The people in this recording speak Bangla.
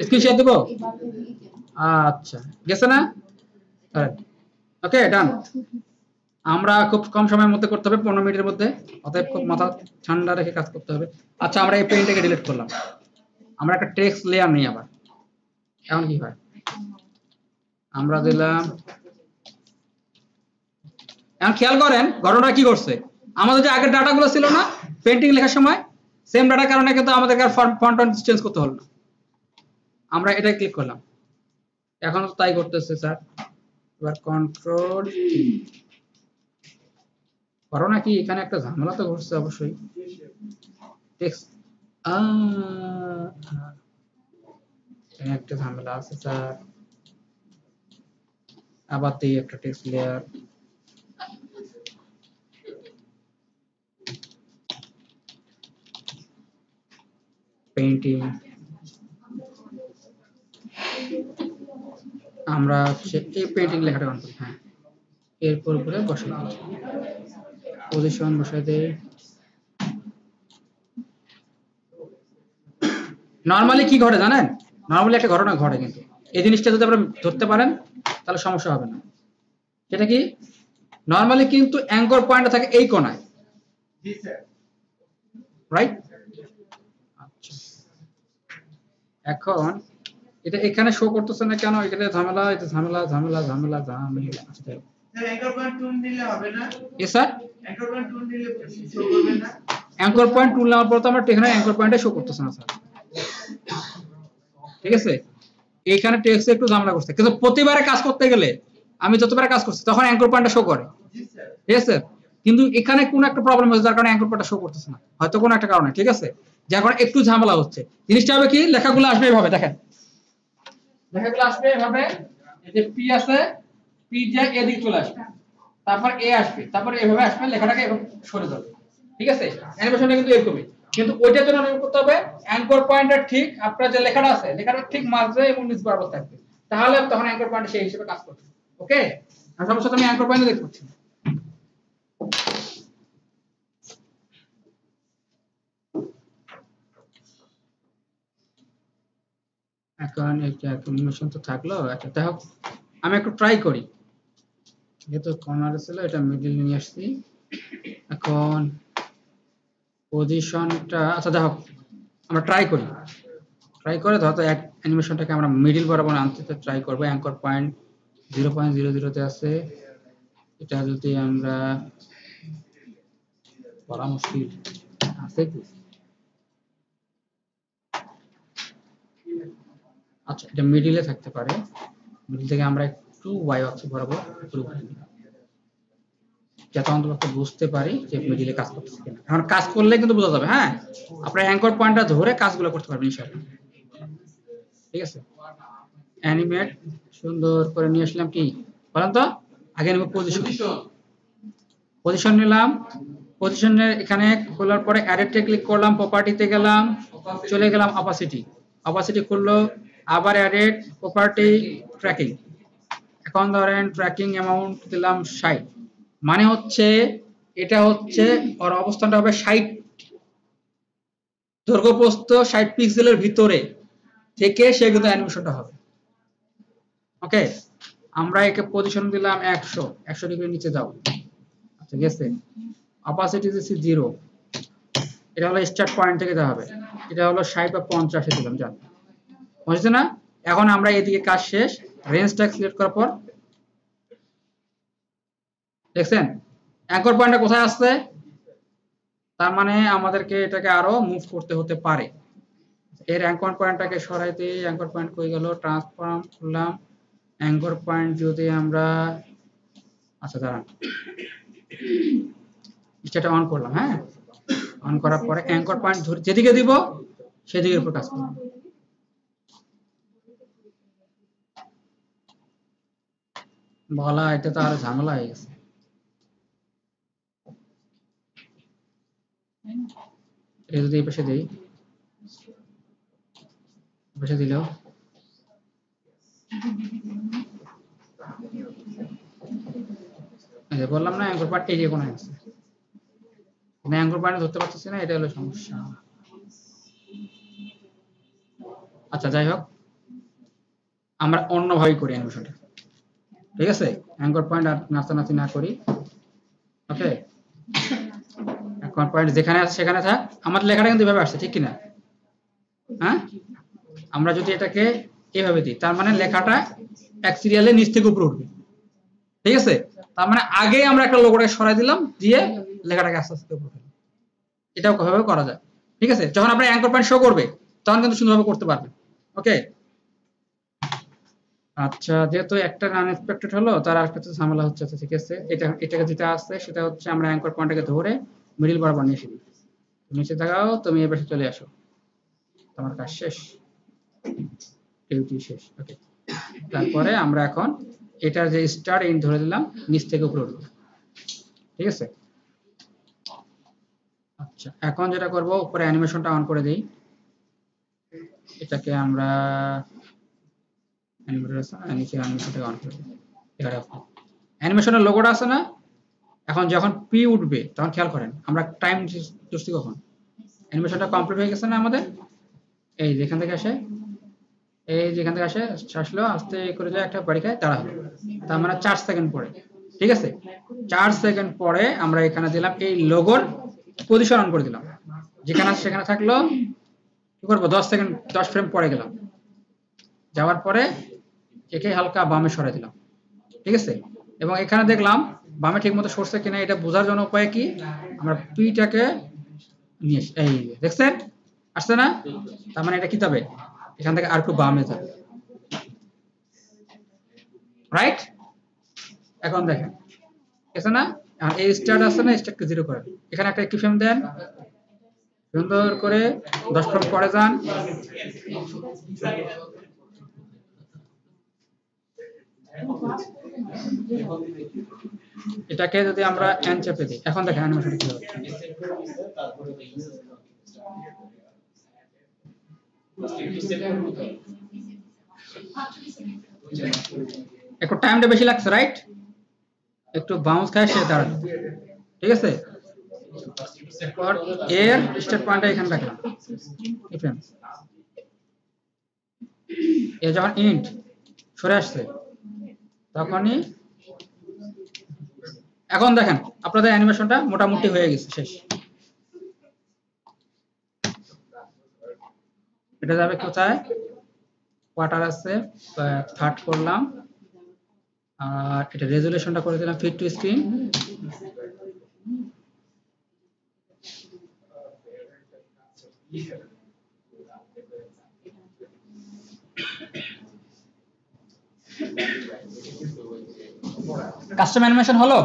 স্ক্রিনশট দেব? আচ্ছা, গেছে না? ওকে, ডান। আমরা খুব কম সময়ের মধ্যে করতে হবে, 15 মিনিটের মধ্যে, অতএব খুব মাথা ঠান্ডা রেখে কাজ করতে হবে। আচ্ছা, আমরা এই পেইন্টটাকে ডিলিট করলাম, আমরা একটা টেক্সট লেয়ার নিই আবার। এখন কি হয়, আমরা দিলাম, এখন খেয়াল করেন ঘটনা কি করছে, আমাদের যে আগের ডাটাগুলো ছিল না পেন্টিং লেখার সময়, সেম ডাটার কারণে কিন্তু আমাদেরকে আর ফন্ট চেঞ্জ করতে হলো না। আমরা এটাই ক্লিক করলাম, এখন তাই করতেছে স্যার। এবার কন্ট্রোল করো নাকি, এখানে একটা ঝামেলা তো ঘটছে অবশ্যই। টেক্সট এখানে একটা ঝামেলা আছে স্যার, আবার দিই একটা টেক্সট লেয়ার। পেইন্টিং আমরা হচ্ছে এই পেইন্টিং লেখাটা অন করি, হ্যাঁ, এরপর উপরে বসাই দিই, পজিশন বসাই দেই। নরমালি কি ঘটে জানেন, নরমালি একটা ঘটনা ঘটে, কিন্তু এই জিনিসটা যদি আপনারা ধরতে পারেন তাহলে সমস্যা হবে না। সেটা কি, নরমালি কিন্তু অ্যাঙ্কর পয়েন্টটা থাকে এই কোণায়, রাইট? আচ্ছা, এখন এটা এখানে শো করতেছে না কেন, এটা ঝামেলা, এটা ঝামেলা ঝামেলা ঝামেলা ঝামেলা। আচ্ছা, অ্যাঙ্কর পয়েন্ট টুল নিলে হবে না? Yes sir, anchor point tool নিলে শো করবে না? অ্যাঙ্কর পয়েন্ট টুল নেওয়ার পর তো আমার এখানে অ্যাঙ্কর পয়েন্টে শো করতেছে না স্যার, ঠিক আছে? এইখানে টেক্সটে একটু ঝামেলা করছে, কিন্তু প্রতিবারে কাজ করতে গেলে আমি যতবারে কাজ করছি তখন অ্যাঙ্কর পয়েন্টটা শো করে, ঠিক আছে? কিন্তু এখানে কোন একটা প্রবলেম হচ্ছে যার কারণে অ্যাঙ্কর পয়েন্টটা শো করতেছে না, হয়তো কোনো একটা কারণে, ঠিক আছে? যার কারণে একটু ঝামেলা হচ্ছে। জিনিসটা হবে কি, লেখাগুলো আসবে এভাবে, দেখেন লেখাগুলো আসবে এভাবে, এই যে পি আছে, পি যে এদিকে চলে আসবে, তারপর এ আসবে, তারপর এভাবে আসবে, লেখাটাকে এভাবে সরে যাবে, ঠিক আছে? অ্যানিমেশনটা কিন্তু এরকমই, কিন্তু ওইটার জন্য কি করতে হবে, অ্যাঙ্কর পয়েন্টটা ঠিক আপনার যে লেখাটা আছে লেখাটা ঠিক মাঝে এবং নিচ বরাবর থাকবে, তাহলে তখন অ্যাঙ্কর পয়েন্ট সেই হিসেবে কাজ করবে। ওকে, আর সমস্যা আমি অ্যাঙ্কর পয়েন্ট দেখতে পাচ্ছি। এখন একটা অ্যানিমেশন তো থাকলো, আচ্ছা দেখো আমি একটু ট্রাই করি, যেহেতু কর্নারে ছিল এটা মিডল নিয়ে আসছি। এখন পজিশনটা, আচ্ছা দেখো আমরা ট্রাই করি, ট্রাই করে ধরো এক অ্যানিমেশনটাকে আমরা মিডল বরাবর আনতে ট্রাই করবো, অ্যাঙ্কর পয়েন্ট 0.00 আছে, এটা যদি আমরা, বলা মুশকিল আছে কি, আচ্ছা এটা মিডিলে থাকতে পারে, মিডিল থেকে আমরা একটু ওয়াই অক্ষ বরাবর উপরে উঠে নিই, যাতে অন্তত বুঝতে পারি যে মিডিলে কাজ করতেছে কিনা। এখন কাজ করলে কিন্তু বোঝা যাবে, হ্যাঁ আপনার অ্যাঙ্কর পয়েন্টটা ধরে কাজগুলো করতে পারবেন ইনশাআল্লাহ, ঠিক আছে? অ্যানিমেট সুন্দর করে নিয়ে আসলাম, কি বলেন তো, আগে নেব পজিশন, পজিশন নিলাম, পজিশনের এখানে খোলার পরে অ্যাডেটে ক্লিক করলাম, প্রপার্টিতে গেলাম, চলে গেলাম অপাসিটি, অপাসিটি খুললো, আবার অ্যাডেট, প্রপার্টি, ট্র্যাকিং, এখন ধরেন ট্র্যাকিং অ্যামাউন্ট দিলাম 60, মানে হচ্ছে এটা হচ্ছে ওর অবস্থানটা হবে 60, দৈর্ঘ্য প্রস্থ 60 পিক্সেলের ভিতরে থেকে সে কিন্তু অ্যানিমেশনটা হবে। ওকে, আমরা একে পজিশন দিলাম 100 ডিগ্রি নিচে যাও, আচ্ছা গেছে, অপাসিটি দিচ্ছি 0, এটা হলো স্টার্ট পয়েন্ট থেকে যা হবে, এটা হলো 60 বা 50 এ দিলাম, যান বুঝছে না? এখন আমরা এদিকে কাজ শেষ, রেঞ্জটা সিলেক্ট করার পর দেখছেন অ্যাঙ্কর পয়েন্টটা কোথায় আসছে, তার মানে আমাদেরকে এটাকে আরো মুভ করতে হতে পারে। এর অ্যাঙ্কর পয়েন্টটাকে সরাইতে, অ্যাঙ্কর পয়েন্ট কই গেল, ট্রান্সফর্ম করলাম, অ্যাঙ্কর পয়েন্ট যদি আমরা, আচ্ছা দাঁড়ান এটা অন করলাম, হ্যাঁ অন করার পরে অ্যাঙ্কর পয়েন্ট ধরে যেদিকে দিব সেদিকের উপর কাজ করব, বলা এটা তো আরো ঝামেলা হয়ে গেছে, এটা যদি এই পাশে দেই, পাশে দিলেও বললাম না অ্যাঙ্কর পয়েন্ট এই যে কোনায় আছে, অ্যাঙ্কর পয়েন্ট ধরতে পারতেছি না, এটা হলো সমস্যা। আচ্ছা যাই হোক, আমরা অন্যভাবে করি অ্যানিমেশনটা, ঠিক আছে? অ্যাঙ্কর পয়েন্ট আর নাচানাচি না করি। ওকে, অ্যাঙ্কর পয়েন্ট যেখানে আছে সেখানে থাক। আমাদের লেখাটা কিন্তু এভাবে আসছে, ঠিক কিনা? হ্যাঁ, আমরা যদি এটাকে এভাবে দিই, তার মানে লেখাটা এক সিরিয়ালে নিচ থেকে উপরে উঠবে, ঠিক আছে? তার মানে আগে আমরা একটা লোগোটা সরাই দিলাম, দিয়ে লেখাটাকে আস্তে আস্তে উপরে উঠালাম। এটাও কিভাবে করা যায়, ঠিক আছে? যখন আপনার অ্যাঙ্কর পয়েন্ট শো করবে তখন কিন্তু সুন্দরভাবে করতে পারবেন। ওকে, আচ্ছা, যেহেতু একটা আনএক্সপেক্টেড হলো, তার আরেকটা তো ঝামেলা হচ্ছে। আচ্ছা ঠিক আছে, এটাকে যেটা আছে সেটা হচ্ছে আমরা অ্যাঙ্কর পয়েন্টটাকে ধরে মিডল বরাবর নিয়ে এসে দিই। নিচে থাকাও, তুমি এবার চলে আসো, তোমার কাজ শেষ, ডিউটি শেষ। ওকে, তারপরে আমরা এখন এটার যে স্টার্ট এন্ড ধরে দিলাম, নিচ থেকে উপরে উঠবো, ঠিক আছে? আচ্ছা, এখন যেটা করব, উপরে অ্যানিমেশনটা অন করে দিই। এটাকে আমরা অ্যানিমেশনটাকে অন করে দিই। এখানে অ্যানিমেশনের লোগোটা আছে না? এখন যখন পি উঠবে তখন খেয়াল করেন আমরা টাইম চুষছি কখন, অ্যানিমেশনটা কমপ্লিট হয়ে গেছে না আমাদের? এই যেখান থেকে আসে, এই যেখান থেকে আসে, আসলো আস্তে করে যায়, একটা বাড়ি খায়, তারা হলো। তার মানে 4 সেকেন্ড পরে, ঠিক আছে? 4 সেকেন্ড পরে আমরা এখানে দিলাম এই লোগোর পজিশন অন করে দিলাম, যেখানে সেখানে থাকলো। কি করবো, 10 সেকেন্ড 10 ফ্রেম পরে গেলাম, যাওয়ার পরে একে হালকা বামে সরাই দিলাম, ঠিক আছে? এবং এখানে দেখলাম বামে ঠিক মতো সরছে কিনা, এটা বোঝার জন্য উপায় কি, আমরা পিটাকে নিয়ে এই দেখছেন আসছে না? তার মানে এটা কি যাবে, এখান থেকে আর একটু বামে যাবে, রাইট? এখন দেখেন আছে না, আর এই স্টার্ট আছে না, স্টার্টকে 0 করেন, এখানে একটা কি ফ্রেম দেন, সুন্দর করে 10 ফ্রেম পরে যান। এটাকে যদি আমরা এন চেপে দিই, এখন দেখেন অ্যানিমেশনটা কি হবে। একটু টাইমটা বেশি লাগছে, রাইট? একটু বাউন্স খায় সে দাঁড়ানো, ঠিক আছে? এরপর এর স্টার্ট পয়েন্টটা এখানে রাখলাম, এ যখন ইন্ট সরে আসছে তখনই, এখন দেখেন আপনাদের অ্যানিমেশনটা মোটামুটি হয়ে গেছে, শেষ। এটা যাবে কোথায়, কোয়ার্টার আছে, থার্ড করলাম, আর এটা রেজুলেশনটা করে দিলাম fit to screen. Custom animation হলো।